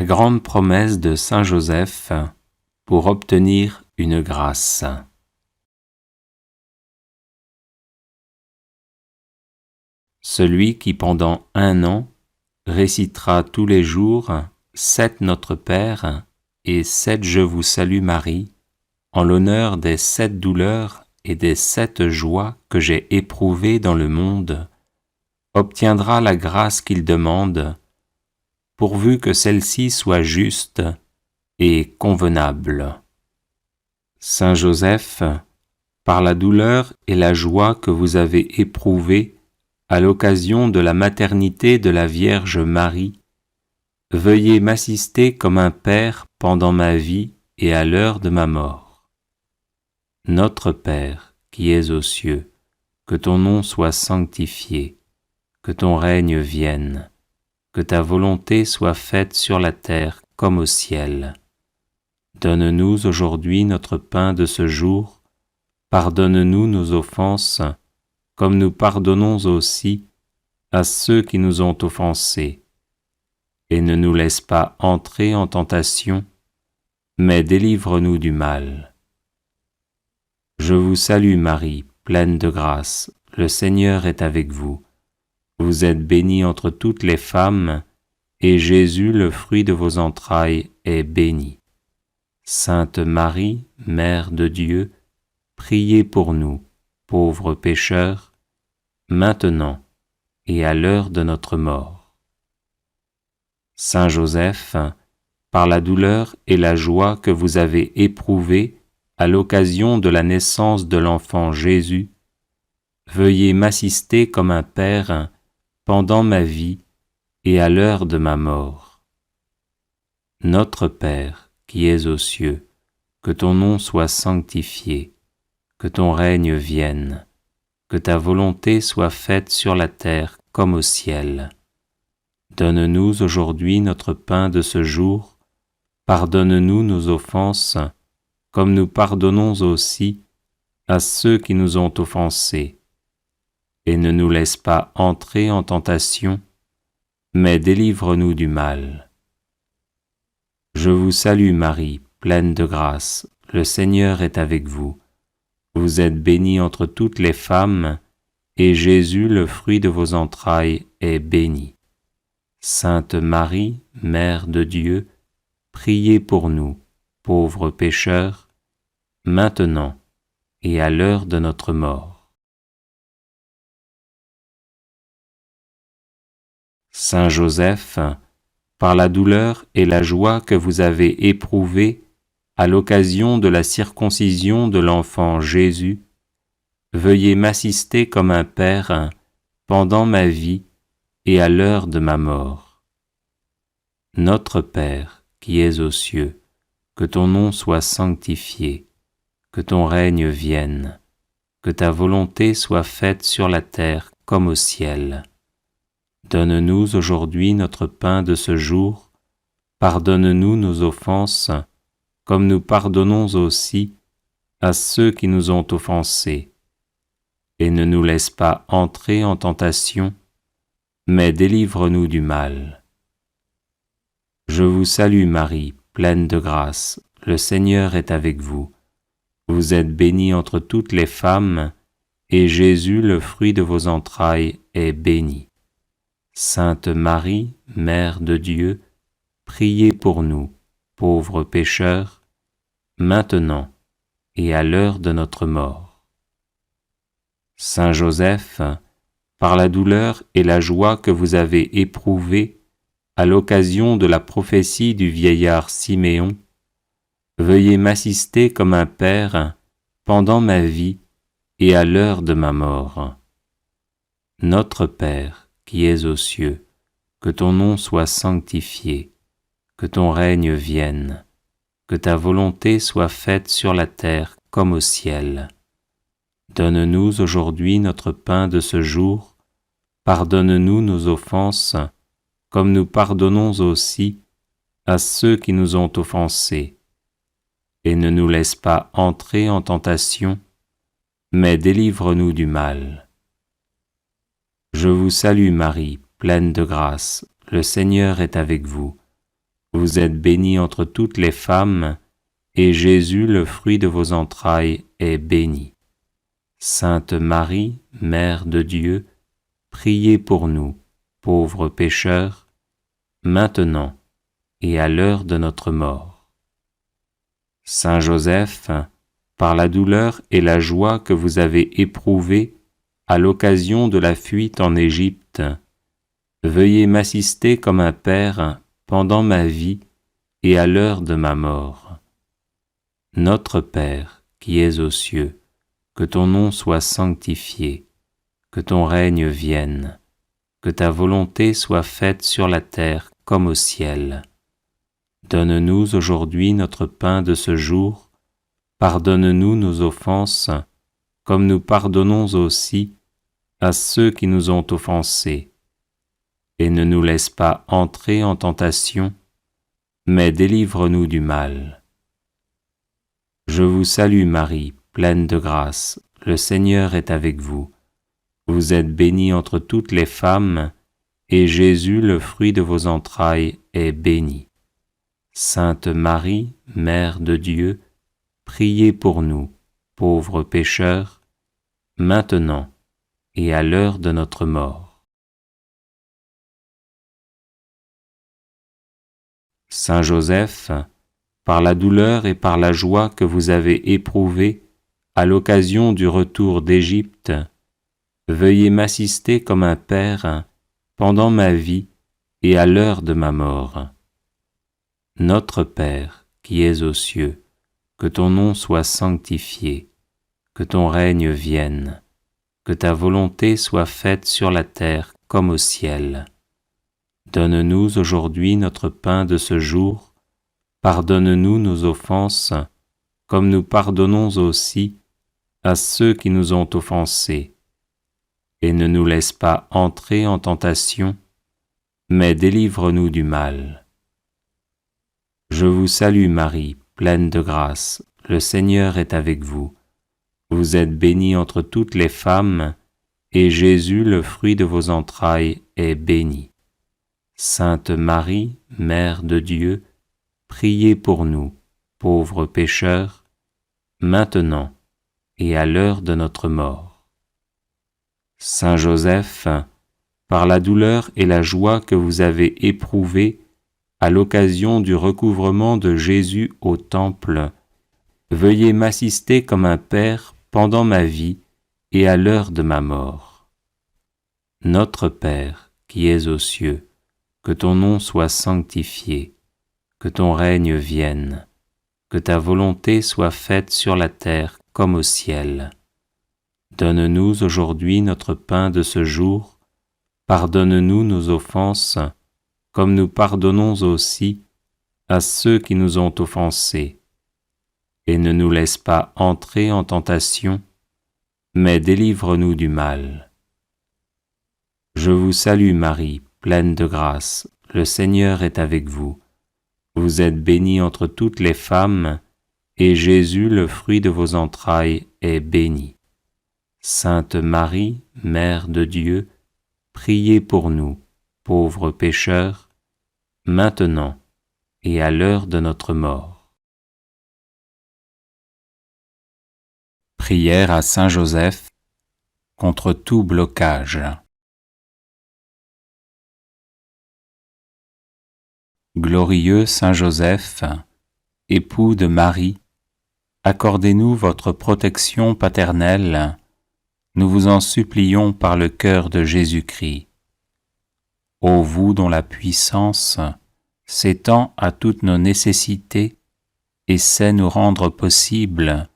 Grande promesse de saint Joseph pour obtenir une grâce. Celui qui pendant 1 an récitera tous les jours 7 Notre Père et 7 Je vous salue Marie, en l'honneur des 7 douleurs et des 7 joies que j'ai éprouvées dans le monde, obtiendra la grâce qu'il demande, pourvu que celle-ci soit juste et convenable. Saint Joseph, par la douleur et la joie que vous avez éprouvées à l'occasion de la maternité de la Vierge Marie, veuillez m'assister comme un Père pendant ma vie et à l'heure de ma mort. Notre Père, qui es aux cieux, que ton nom soit sanctifié, que ton règne vienne, que ta volonté soit faite sur la terre comme au ciel. Donne-nous aujourd'hui notre pain de ce jour, pardonne-nous nos offenses, comme nous pardonnons aussi à ceux qui nous ont offensés. Et ne nous laisse pas entrer en tentation, mais délivre-nous du mal. Je vous salue Marie, pleine de grâce, le Seigneur est avec vous. Vous êtes bénie entre toutes les femmes, et Jésus, le fruit de vos entrailles, est béni. Sainte Marie, Mère de Dieu, priez pour nous, pauvres pécheurs, maintenant et à l'heure de notre mort. Saint Joseph, par la douleur et la joie que vous avez éprouvées à l'occasion de la naissance de l'enfant Jésus, veuillez m'assister comme un Père pendant ma vie et à l'heure de ma mort. Notre Père, qui es aux cieux, que ton nom soit sanctifié, que ton règne vienne, que ta volonté soit faite sur la terre comme au ciel. Donne-nous aujourd'hui notre pain de ce jour, pardonne-nous nos offenses, comme nous pardonnons aussi à ceux qui nous ont offensés. Et ne nous laisse pas entrer en tentation, mais délivre-nous du mal. Je vous salue Marie, pleine de grâce, le Seigneur est avec vous. Vous êtes bénie entre toutes les femmes, et Jésus, le fruit de vos entrailles, est béni. Sainte Marie, Mère de Dieu, priez pour nous, pauvres pécheurs, maintenant et à l'heure de notre mort. Saint Joseph, par la douleur et la joie que vous avez éprouvées à l'occasion de la circoncision de l'enfant Jésus, veuillez m'assister comme un Père pendant ma vie et à l'heure de ma mort. Notre Père, qui es aux cieux, que ton nom soit sanctifié, que ton règne vienne, que ta volonté soit faite sur la terre comme au ciel. Donne-nous aujourd'hui notre pain de ce jour, pardonne-nous nos offenses, comme nous pardonnons aussi à ceux qui nous ont offensés. Et ne nous laisse pas entrer en tentation, mais délivre-nous du mal. Je vous salue Marie, pleine de grâce, le Seigneur est avec vous. Vous êtes bénie entre toutes les femmes, et Jésus, le fruit de vos entrailles, est béni. Sainte Marie, Mère de Dieu, priez pour nous, pauvres pécheurs, maintenant et à l'heure de notre mort. Saint Joseph, par la douleur et la joie que vous avez éprouvées à l'occasion de la prophétie du vieillard Siméon, veuillez m'assister comme un Père pendant ma vie et à l'heure de ma mort. Notre Père, qui es aux cieux, que ton nom soit sanctifié, que ton règne vienne, que ta volonté soit faite sur la terre comme au ciel. Donne-nous aujourd'hui notre pain de ce jour, pardonne-nous nos offenses, comme nous pardonnons aussi à ceux qui nous ont offensés. Et ne nous laisse pas entrer en tentation, mais délivre-nous du mal. Je vous salue Marie, pleine de grâce, le Seigneur est avec vous. Vous êtes bénie entre toutes les femmes, et Jésus, le fruit de vos entrailles, est béni. Sainte Marie, Mère de Dieu, priez pour nous, pauvres pécheurs, maintenant et à l'heure de notre mort. Saint Joseph, par la douleur et la joie que vous avez éprouvées à l'occasion de la fuite en Égypte, veuillez m'assister comme un père pendant ma vie et à l'heure de ma mort. Notre Père, qui es aux cieux, que ton nom soit sanctifié, que ton règne vienne, que ta volonté soit faite sur la terre comme au ciel. Donne-nous aujourd'hui notre pain de ce jour, pardonne-nous nos offenses, comme nous pardonnons aussi à ceux qui nous ont offensés. Et ne nous laisse pas entrer en tentation, mais délivre-nous du mal. Je vous salue Marie, pleine de grâce, le Seigneur est avec vous. Vous êtes bénie entre toutes les femmes, et Jésus, le fruit de vos entrailles, est béni. Sainte Marie, Mère de Dieu, priez pour nous, pauvres pécheurs, maintenant et à l'heure de notre mort. Saint Joseph, par la douleur et par la joie que vous avez éprouvées à l'occasion du retour d'Égypte, veuillez m'assister comme un père pendant ma vie et à l'heure de ma mort. Notre Père, qui es aux cieux, que ton nom soit sanctifié, que ton règne vienne, que ta volonté soit faite sur la terre comme au ciel. Donne-nous aujourd'hui notre pain de ce jour, pardonne-nous nos offenses, comme nous pardonnons aussi à ceux qui nous ont offensés. Et ne nous laisse pas entrer en tentation, mais délivre-nous du mal. Je vous salue Marie, pleine de grâce, le Seigneur est avec vous. Vous êtes bénie entre toutes les femmes, et Jésus, le fruit de vos entrailles, est béni. Sainte Marie, Mère de Dieu, priez pour nous, pauvres pécheurs, maintenant et à l'heure de notre mort. Saint Joseph, par la douleur et la joie que vous avez éprouvées à l'occasion du recouvrement de Jésus au Temple, veuillez m'assister comme un père pendant ma vie et à l'heure de ma mort. Notre Père, qui es aux cieux, que ton nom soit sanctifié, que ton règne vienne, que ta volonté soit faite sur la terre comme au ciel. Donne-nous aujourd'hui notre pain de ce jour, pardonne-nous nos offenses, comme nous pardonnons aussi à ceux qui nous ont offensés. Et ne nous laisse pas entrer en tentation, mais délivre-nous du mal. Je vous salue Marie, pleine de grâce, le Seigneur est avec vous. Vous êtes bénie entre toutes les femmes, et Jésus, le fruit de vos entrailles, est béni. Sainte Marie, Mère de Dieu, priez pour nous, pauvres pécheurs, maintenant et à l'heure de notre mort. Prière à Saint Joseph contre tout blocage. Glorieux Saint Joseph, époux de Marie, accordez-nous votre protection paternelle, nous vous en supplions par le cœur de Jésus-Christ. Ô vous dont la puissance s'étend à toutes nos nécessités et sait nous rendre possibles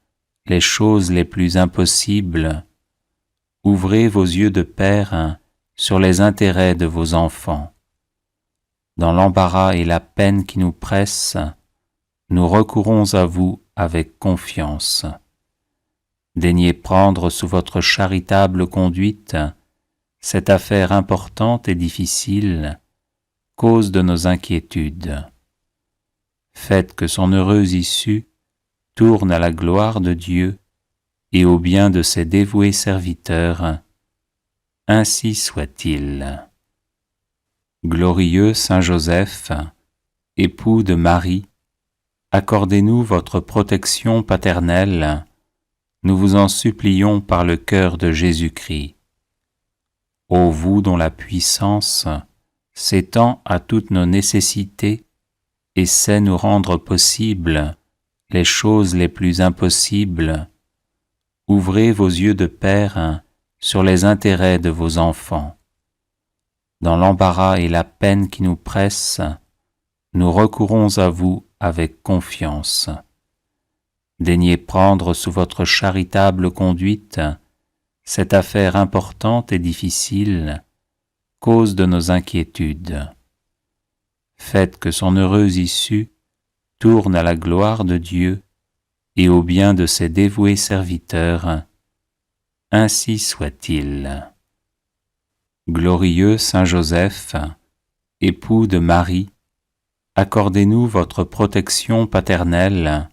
les choses les plus impossibles, ouvrez vos yeux de Père sur les intérêts de vos enfants. Dans l'embarras et la peine qui nous pressent, nous recourons à vous avec confiance. Daignez prendre sous votre charitable conduite cette affaire importante et difficile, cause de nos inquiétudes. Faites que son heureuse issue tourne à la gloire de Dieu et au bien de ses dévoués serviteurs. Ainsi soit-il. Glorieux Saint Joseph, époux de Marie, accordez-nous votre protection paternelle, nous vous en supplions par le cœur de Jésus-Christ. Ô vous dont la puissance s'étend à toutes nos nécessités et sait nous rendre possibles les choses les plus impossibles, ouvrez vos yeux de Père sur les intérêts de vos enfants. Dans l'embarras et la peine qui nous pressent, nous recourons à vous avec confiance. Daignez prendre sous votre charitable conduite cette affaire importante et difficile, cause de nos inquiétudes. Faites que son heureuse issue tourne à la gloire de Dieu et au bien de ses dévoués serviteurs. Ainsi soit-il. Glorieux Saint Joseph, époux de Marie, accordez-nous votre protection paternelle,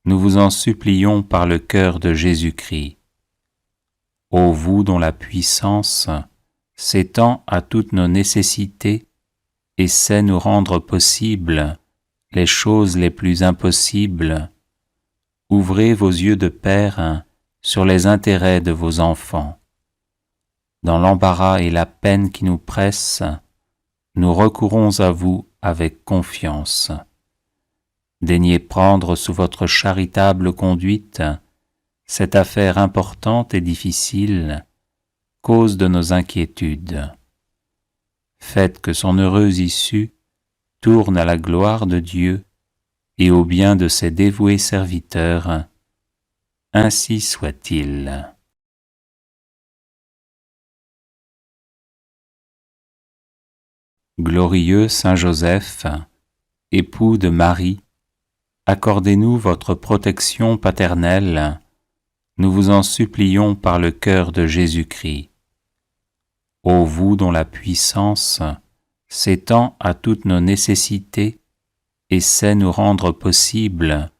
nous vous en supplions par le cœur de Jésus-Christ. Ô vous dont la puissance s'étend à toutes nos nécessités et sait nous rendre possibles les choses les plus impossibles, ouvrez vos yeux de Père sur les intérêts de vos enfants. Dans l'embarras et la peine qui nous pressent, nous recourons à vous avec confiance. Daignez prendre sous votre charitable conduite cette affaire importante et difficile, cause de nos inquiétudes. Faites que son heureuse issue tourne à la gloire de Dieu et au bien de ses dévoués serviteurs. Ainsi soit-il. Glorieux Saint Joseph, époux de Marie, accordez-nous votre protection paternelle, nous vous en supplions par le cœur de Jésus-Christ. Ô vous dont la puissance s'étend à toutes nos nécessités et sait nous rendre possibles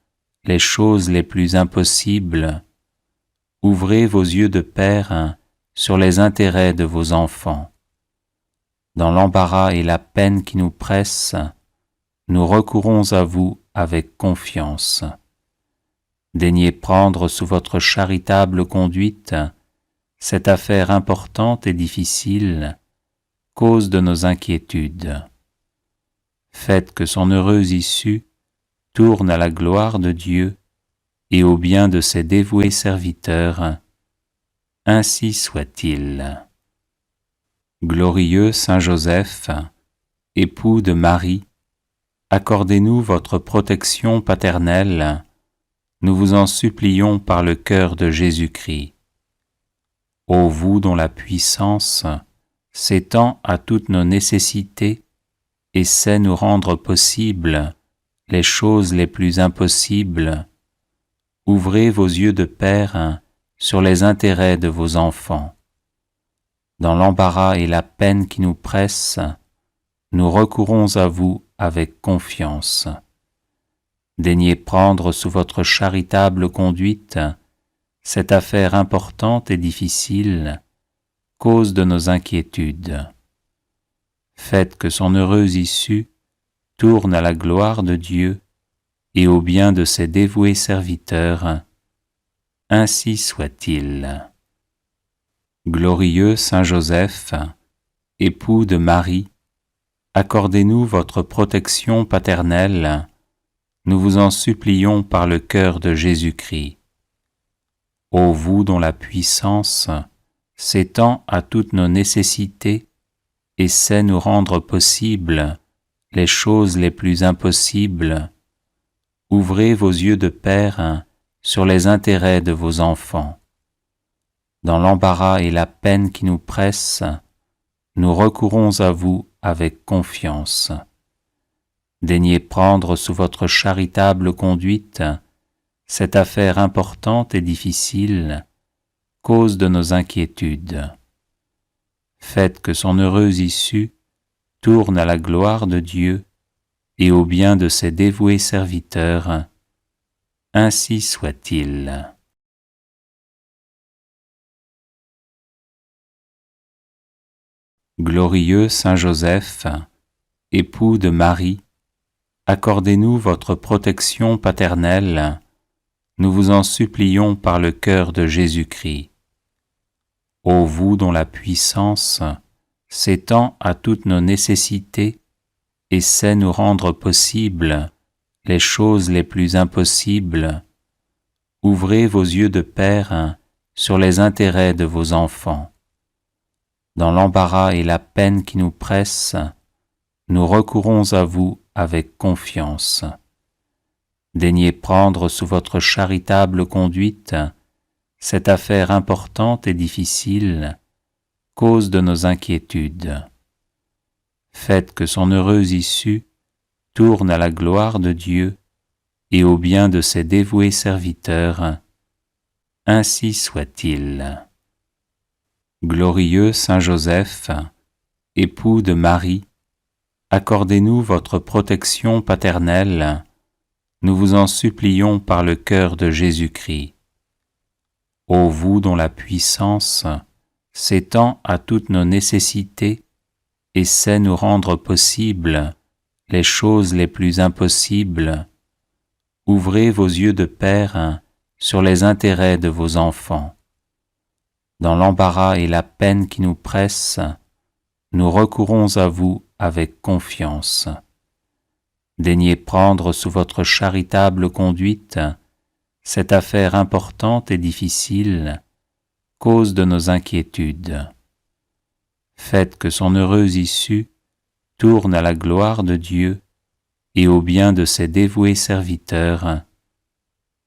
les choses les plus impossibles, ouvrez vos yeux de Père sur les intérêts de vos enfants. Dans l'embarras et la peine qui nous pressent, nous recourons à vous avec confiance. Daignez prendre sous votre charitable conduite cette affaire importante et difficile, cause de nos inquiétudes. Faites que son heureuse issue tourne à la gloire de Dieu et au bien de ses dévoués serviteurs. Ainsi soit-il. Glorieux Saint Joseph, époux de Marie, accordez-nous votre protection paternelle, nous vous en supplions par le cœur de Jésus-Christ. Ô vous dont la puissance s'étend à toutes nos nécessités et sait nous rendre possibles les choses les plus impossibles, ouvrez vos yeux de Père sur les intérêts de vos enfants. Dans l'embarras et la peine qui nous pressent, nous recourons à vous avec confiance. Daignez prendre sous votre charitable conduite cette affaire importante et difficile, cause de nos inquiétudes. Faites que son heureuse issue tourne à la gloire de Dieu et au bien de ses dévoués serviteurs. Ainsi soit-il. Glorieux Saint Joseph, époux de Marie, accordez-nous votre protection paternelle, nous vous en supplions par le cœur de Jésus-Christ. Ô vous dont la puissance s'étend à toutes nos nécessités et sait nous rendre possibles les choses les plus impossibles, ouvrez vos yeux de Père sur les intérêts de vos enfants. Dans l'embarras et la peine qui nous pressent, nous recourons à vous avec confiance. Daignez prendre sous votre charitable conduite cette affaire importante et difficile, cause de nos inquiétudes. Faites que son heureuse issue tourne à la gloire de Dieu et au bien de ses dévoués serviteurs. Ainsi soit-il. Glorieux Saint Joseph, époux de Marie, accordez-nous votre protection paternelle, nous vous en supplions par le cœur de Jésus-Christ. Ô vous dont la puissance s'étend à toutes nos nécessités et sait nous rendre possibles les choses les plus impossibles, ouvrez vos yeux de Père sur les intérêts de vos enfants. Dans l'embarras et la peine qui nous pressent, nous recourons à vous avec confiance. Daignez prendre sous votre charitable conduite cette affaire importante et difficile, cause de nos inquiétudes. Faites que son heureuse issue tourne à la gloire de Dieu et au bien de ses dévoués serviteurs. Ainsi soit-il. Glorieux Saint Joseph, époux de Marie, accordez-nous votre protection paternelle, nous vous en supplions par le cœur de Jésus-Christ. Ô vous dont la puissance s'étend à toutes nos nécessités et sait nous rendre possibles les choses les plus impossibles, ouvrez vos yeux de Père sur les intérêts de vos enfants. Dans l'embarras et la peine qui nous pressent, nous recourons à vous avec confiance. Daignez prendre sous votre charitable conduite cette affaire importante et difficile, cause de nos inquiétudes. Faites que son heureuse issue tourne à la gloire de Dieu et au bien de ses dévoués serviteurs.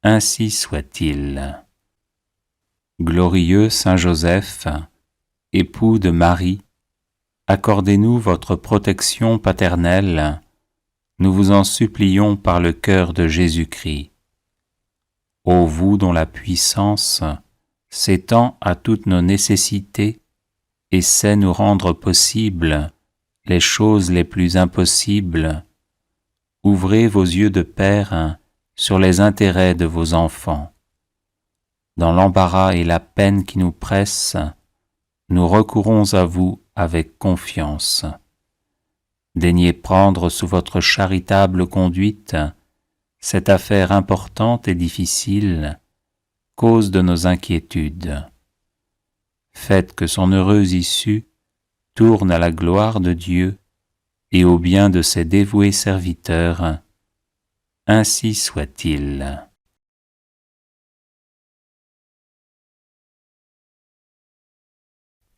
Ainsi soit-il. Glorieux Saint Joseph, époux de Marie, accordez-nous votre protection paternelle, nous vous en supplions par le cœur de Jésus-Christ. Ô vous dont la puissance s'étend à toutes nos nécessités et sait nous rendre possibles les choses les plus impossibles, ouvrez vos yeux de Père sur les intérêts de vos enfants. Dans l'embarras et la peine qui nous pressent, nous recourons à vous avec confiance. Daignez prendre sous votre charitable conduite cette affaire importante et difficile, cause de nos inquiétudes. Faites que son heureuse issue tourne à la gloire de Dieu et au bien de ses dévoués serviteurs. Ainsi soit-il.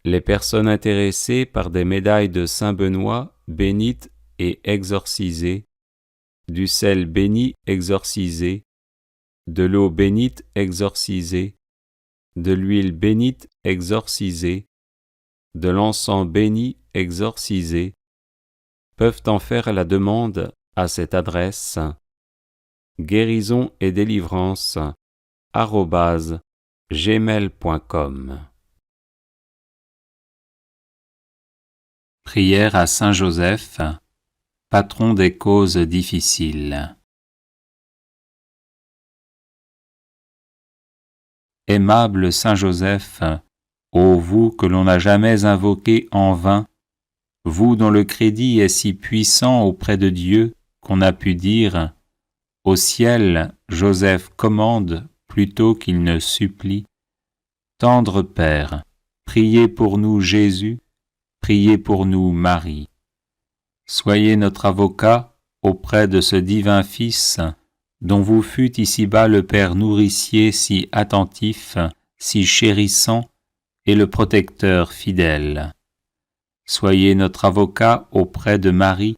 Les personnes intéressées par des médailles de Saint-Benoît bénites et exorcisées, du sel béni exorcisé, de l'eau bénite exorcisée, de l'huile bénite exorcisée, de l'encens béni exorcisé, peuvent en faire la demande à cette adresse guérison et délivrance @gmail.com. Prière à Saint Joseph, patron des causes difficiles. Aimable Saint Joseph, ô vous que l'on n'a jamais invoqué en vain, vous dont le crédit est si puissant auprès de Dieu qu'on a pu dire « Au ciel, Joseph commande plutôt qu'il ne supplie ». Tendre Père, priez pour nous Jésus, priez pour nous Marie. Soyez notre avocat auprès de ce divin Fils dont vous fûtes ici-bas le Père nourricier si attentif, si chérissant, et le protecteur fidèle. Soyez notre avocat auprès de Marie,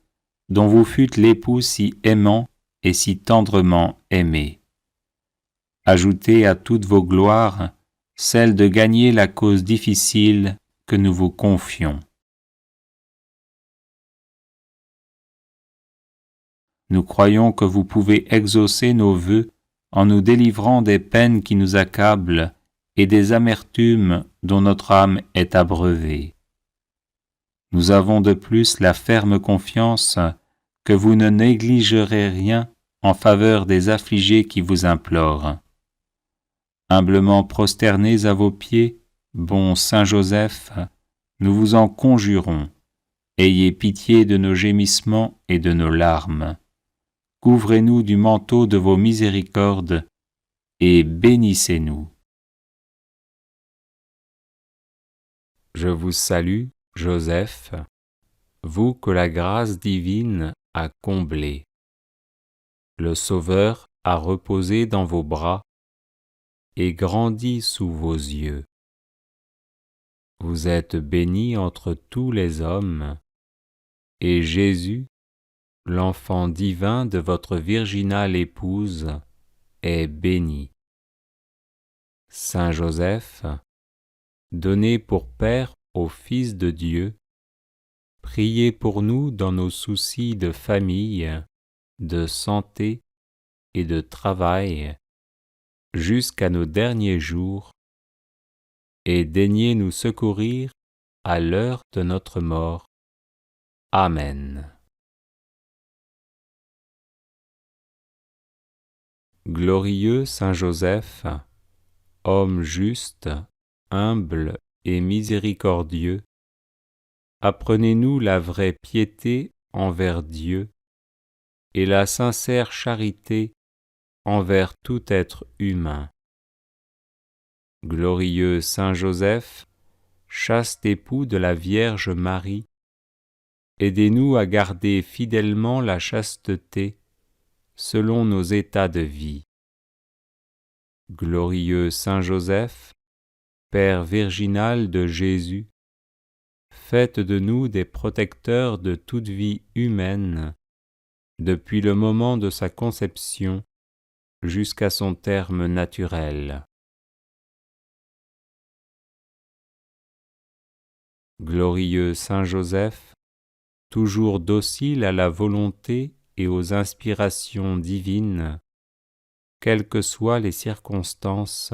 dont vous fûtes l'époux si aimant et si tendrement aimé. Ajoutez à toutes vos gloires celle de gagner la cause difficile que nous vous confions. Nous croyons que vous pouvez exaucer nos vœux en nous délivrant des peines qui nous accablent et des amertumes dont notre âme est abreuvée. Nous avons de plus la ferme confiance que vous ne négligerez rien en faveur des affligés qui vous implorent. Humblement prosternés à vos pieds, bon Saint Joseph, nous vous en conjurons, ayez pitié de nos gémissements et de nos larmes. couvrez-nous du manteau de vos miséricordes et bénissez-nous. Je vous salue, Joseph, vous que la grâce divine a comblé. Le Sauveur a reposé dans vos bras et grandi sous vos yeux. Vous êtes bénie entre tous les hommes, et Jésus, l'enfant divin de votre virginale épouse, est béni. Saint Joseph, donné pour Père au Fils de Dieu, priez pour nous dans nos soucis de famille, de santé et de travail, jusqu'à nos derniers jours, et daignez nous secourir à l'heure de notre mort. Amen. Glorieux Saint Joseph, homme juste, humble et miséricordieux, apprenez-nous la vraie piété envers Dieu et la sincère charité envers tout être humain. Glorieux Saint Joseph, chaste époux de la Vierge Marie, aidez-nous à garder fidèlement la chasteté selon nos états de vie. Glorieux Saint Joseph, Père virginal de Jésus, faites de nous des protecteurs de toute vie humaine, depuis le moment de sa conception jusqu'à son terme naturel. Glorieux Saint Joseph, toujours docile à la volonté et aux inspirations divines, quelles que soient les circonstances,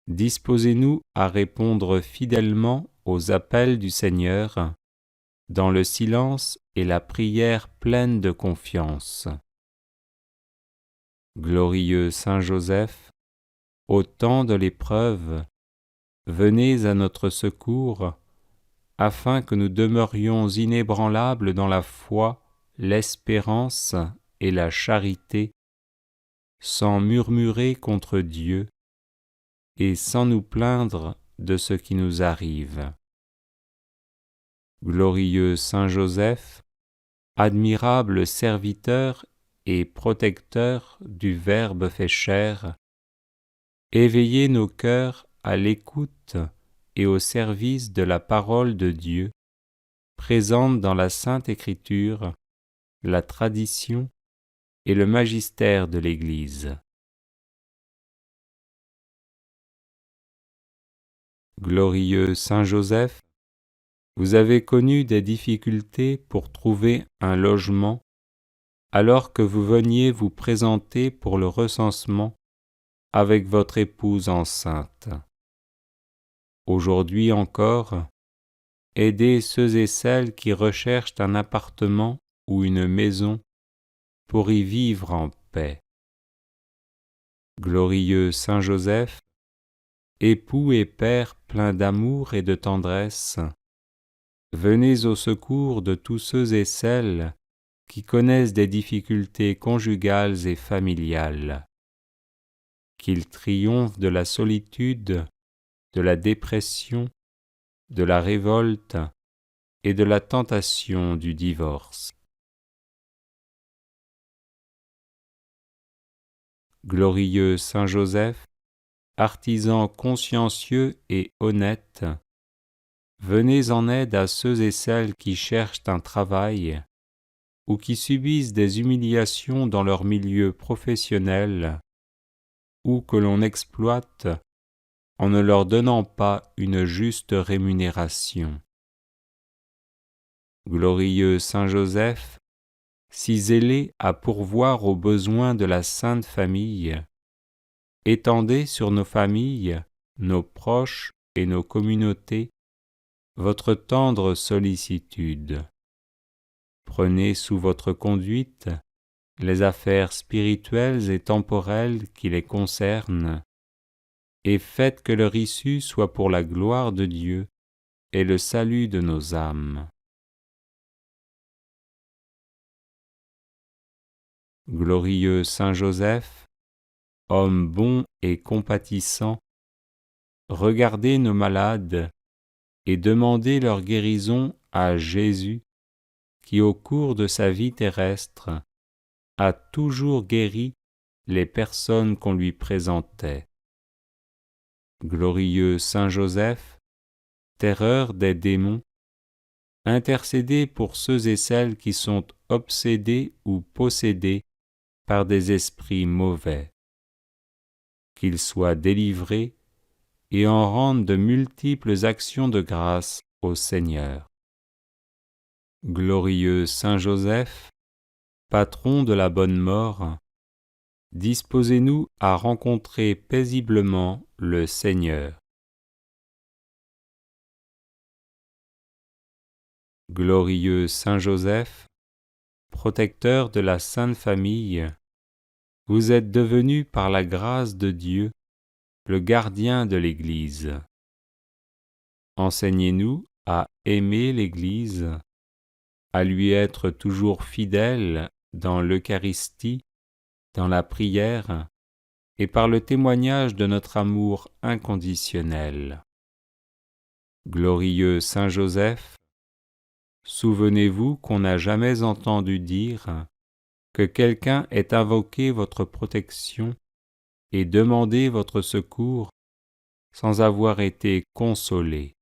disposez-nous à répondre fidèlement aux appels du Seigneur, dans le silence et la prière pleine de confiance. Glorieux Saint Joseph, au temps de l'épreuve, venez à notre secours, afin que nous demeurions inébranlables dans la foi, l'espérance et la charité, sans murmurer contre Dieu et sans nous plaindre de ce qui nous arrive. Glorieux Saint Joseph, admirable serviteur et protecteur du Verbe fait chair, éveillez nos cœurs à l'écoute et au service de la parole de Dieu, présente dans la Sainte Écriture, la tradition et le magistère de l'Église. Glorieux Saint Joseph, vous avez connu des difficultés pour trouver un logement alors que vous veniez vous présenter pour le recensement avec votre épouse enceinte. Aujourd'hui encore, aidez ceux et celles qui recherchent un appartement ou une maison pour y vivre en paix. Glorieux Saint Joseph, époux et père plein d'amour et de tendresse, venez au secours de tous ceux et celles qui connaissent des difficultés conjugales et familiales. Qu'ils triomphent de la solitude, de la dépression, de la révolte et de la tentation du divorce. Glorieux Saint Joseph, artisan consciencieux et honnête, venez en aide à ceux et celles qui cherchent un travail ou qui subissent des humiliations dans leur milieu professionnel ou que l'on exploite en ne leur donnant pas une juste rémunération. Glorieux Saint Joseph, si zélé à pourvoir aux besoins de la Sainte Famille, étendez sur nos familles, nos proches et nos communautés votre tendre sollicitude. Prenez sous votre conduite les affaires spirituelles et temporelles qui les concernent, et faites que leur issue soit pour la gloire de Dieu et le salut de nos âmes. Glorieux Saint Joseph, homme bon et compatissant, regardez nos malades et demandez leur guérison à Jésus, qui au cours de sa vie terrestre a toujours guéri les personnes qu'on lui présentait. Glorieux Saint Joseph, terreur des démons, intercédez pour ceux et celles qui sont obsédés ou possédés par des esprits mauvais, qu'ils soient délivrés et en rendent de multiples actions de grâce au Seigneur. Glorieux Saint Joseph, patron de la bonne mort, disposez-nous à rencontrer paisiblement le Seigneur. Glorieux Saint Joseph, protecteur de la Sainte Famille, vous êtes devenu par la grâce de Dieu le gardien de l'Église. Enseignez-nous à aimer l'Église, à lui être toujours fidèles dans l'Eucharistie, dans la prière et par le témoignage de notre amour inconditionnel. Glorieux Saint Joseph, souvenez-vous qu'on n'a jamais entendu dire que quelqu'un ait invoqué votre protection et demandé votre secours sans avoir été consolé.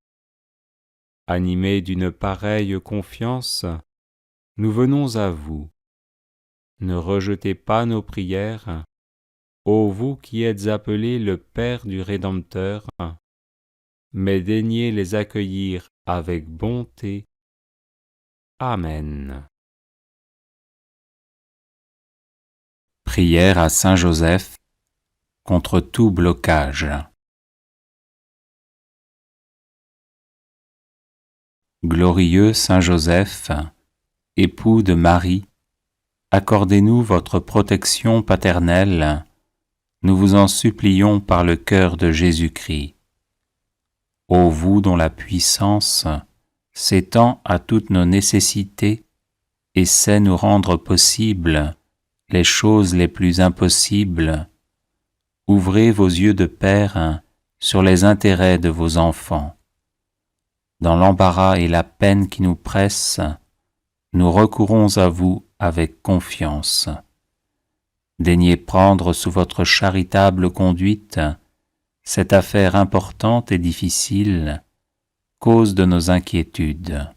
Animés d'une pareille confiance, nous venons à vous. Ne rejetez pas nos prières, ô vous qui êtes appelé le Père du Rédempteur, mais daignez les accueillir avec bonté. Amen. Prière à Saint Joseph contre tout blocage. Glorieux Saint Joseph, époux de Marie, accordez-nous votre protection paternelle, nous vous en supplions par le cœur de Jésus-Christ. Ô vous dont la puissance s'étend à toutes nos nécessités et sait nous rendre possibles les choses les plus impossibles, ouvrez vos yeux de Père sur les intérêts de vos enfants. Dans l'embarras et la peine qui nous pressent, nous recourons à vous avec confiance. Daignez prendre sous votre charitable conduite cette affaire importante et difficile, cause de nos inquiétudes.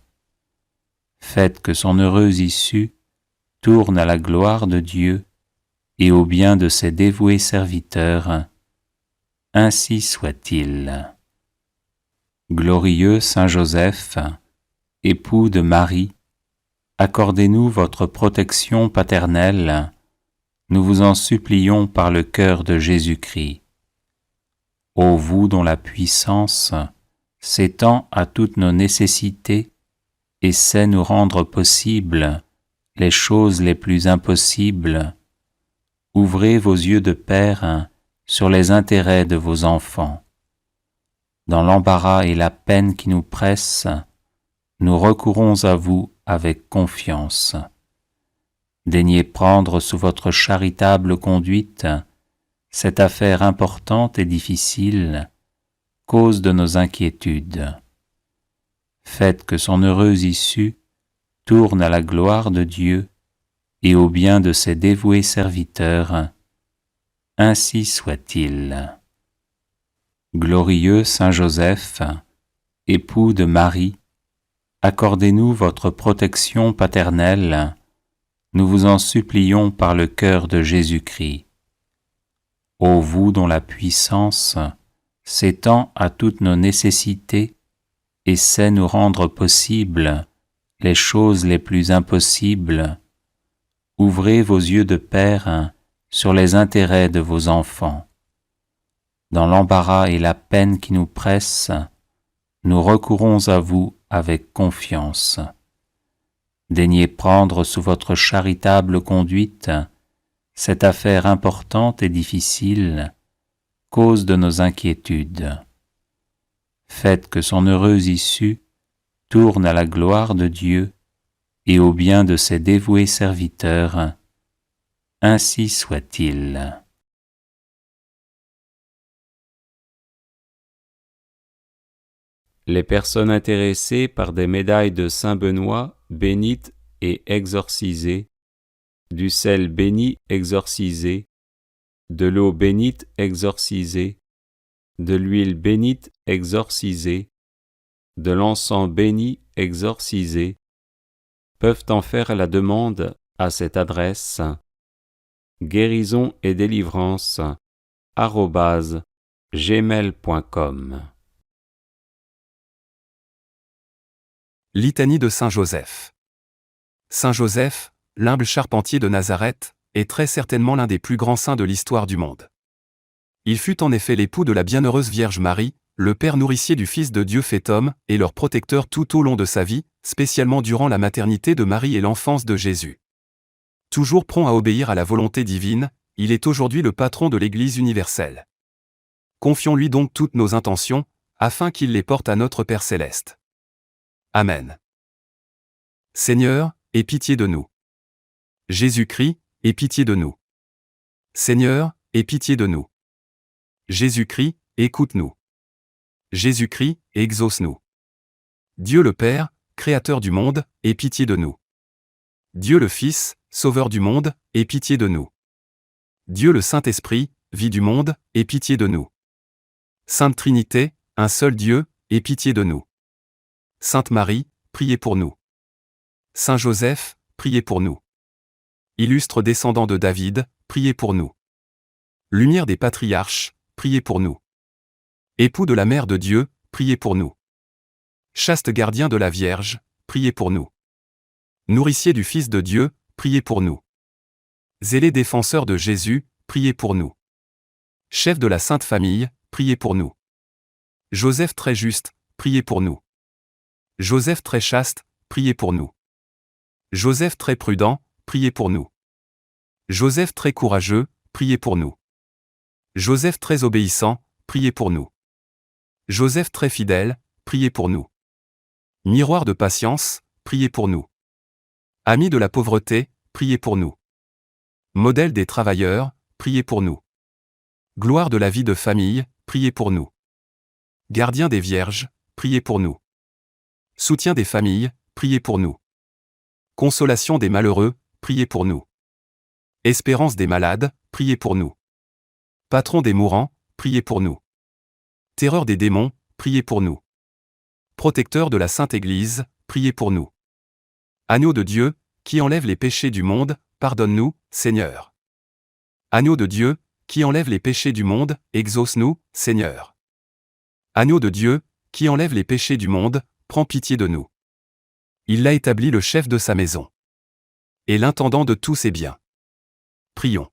Faites que son heureuse issue tourne à la gloire de Dieu et au bien de ses dévoués serviteurs. Ainsi soit-il. Glorieux Saint Joseph, époux de Marie, accordez-nous votre protection paternelle, nous vous en supplions par le cœur de Jésus-Christ. Ô vous dont la puissance s'étend à toutes nos nécessités et sait nous rendre possibles les choses les plus impossibles, ouvrez vos yeux de Père sur les intérêts de vos enfants. Dans l'embarras et la peine qui nous pressent, nous recourons à vous avec confiance. Daignez prendre sous votre charitable conduite cette affaire importante et difficile, cause de nos inquiétudes. Faites que son heureuse issue tourne à la gloire de Dieu et au bien de ses dévoués serviteurs. Ainsi soit-il. Glorieux Saint Joseph, époux de Marie, accordez-nous votre protection paternelle, nous vous en supplions par le cœur de Jésus-Christ. Ô vous dont la puissance s'étend à toutes nos nécessités et sait nous rendre possibles les choses les plus impossibles, ouvrez vos yeux de Père sur les intérêts de vos enfants. Dans l'embarras et la peine qui nous pressent, nous recourons à vous avec confiance. Daignez prendre sous votre charitable conduite cette affaire importante et difficile, cause de nos inquiétudes. Faites que son heureuse issue tourne à la gloire de Dieu et au bien de ses dévoués serviteurs. Ainsi soit-il. Les personnes intéressées par des médailles de Saint Benoît, bénites et exorcisées, du sel béni exorcisé, de l'eau bénite exorcisée, de l'huile bénite exorcisée, de l'encens béni exorcisé, peuvent en faire la demande à cette adresse guérison et délivrance @gmail.com. Litanie de Saint Joseph. Saint Joseph, l'humble charpentier de Nazareth, est très certainement l'un des plus grands saints de l'histoire du monde. Il fut en effet l'époux de la bienheureuse Vierge Marie, le père nourricier du Fils de Dieu fait homme, et leur protecteur tout au long de sa vie, spécialement durant la maternité de Marie et l'enfance de Jésus. Toujours prompt à obéir à la volonté divine, il est aujourd'hui le patron de l'Église universelle. Confions-lui donc toutes nos intentions, afin qu'il les porte à notre Père céleste. Amen. Seigneur, aie pitié de nous. Jésus-Christ, aie pitié de nous. Seigneur, aie pitié de nous. Jésus-Christ, écoute-nous. Jésus-Christ, exauce-nous. Dieu le Père, Créateur du monde, aie pitié de nous. Dieu le Fils, Sauveur du monde, aie pitié de nous. Dieu le Saint-Esprit, Vie du monde, aie pitié de nous. Sainte Trinité, un seul Dieu, aie pitié de nous. Sainte Marie, priez pour nous. Saint Joseph, priez pour nous. Illustre descendant de David, priez pour nous. Lumière des patriarches, priez pour nous. Époux de la Mère de Dieu, priez pour nous. Chaste gardien de la Vierge, priez pour nous. Nourricier du Fils de Dieu, priez pour nous. Zélé défenseur de Jésus, priez pour nous. Chef de la Sainte Famille, priez pour nous. Joseph très juste, priez pour nous. Joseph très chaste, priez pour nous. Joseph très prudent, priez pour nous. Joseph très courageux, priez pour nous. Joseph très obéissant, priez pour nous. Joseph très fidèle, priez pour nous. Miroir de patience, priez pour nous. Ami de la pauvreté, priez pour nous. Modèle des travailleurs, priez pour nous. Gloire de la vie de famille, priez pour nous. Gardien des vierges, priez pour nous. Soutien des familles, priez pour nous. Consolation des malheureux, priez pour nous. Espérance des malades, priez pour nous. Patron des mourants, priez pour nous. Terreur des démons, priez pour nous. Protecteur de la Sainte Église, priez pour nous. Agneau de Dieu, qui enlève les péchés du monde, pardonne-nous, Seigneur. Agneau de Dieu, qui enlève les péchés du monde, exauce-nous, Seigneur. Agneau de Dieu, qui enlève les péchés du monde, prends pitié de nous. Il l'a établi le chef de sa maison. Et l'intendant de tous ses biens. Prions.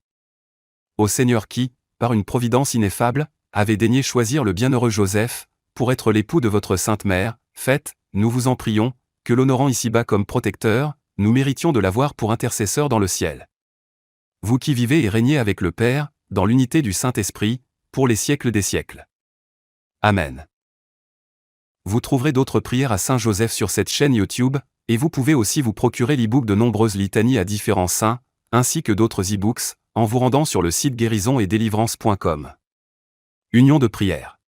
Ô Seigneur qui, par une providence ineffable, avez daigné choisir le bienheureux Joseph, pour être l'époux de votre Sainte Mère, faites, nous vous en prions, que l'honorant ici-bas comme protecteur, nous méritions de l'avoir pour intercesseur dans le ciel. Vous qui vivez et régnez avec le Père, dans l'unité du Saint-Esprit, pour les siècles des siècles. Amen. Vous trouverez d'autres prières à Saint Joseph sur cette chaîne YouTube, et vous pouvez aussi vous procurer l'e-book de nombreuses litanies à différents saints, ainsi que d'autres e-books, en vous rendant sur le site guérison-et-délivrance.com. Union de prière.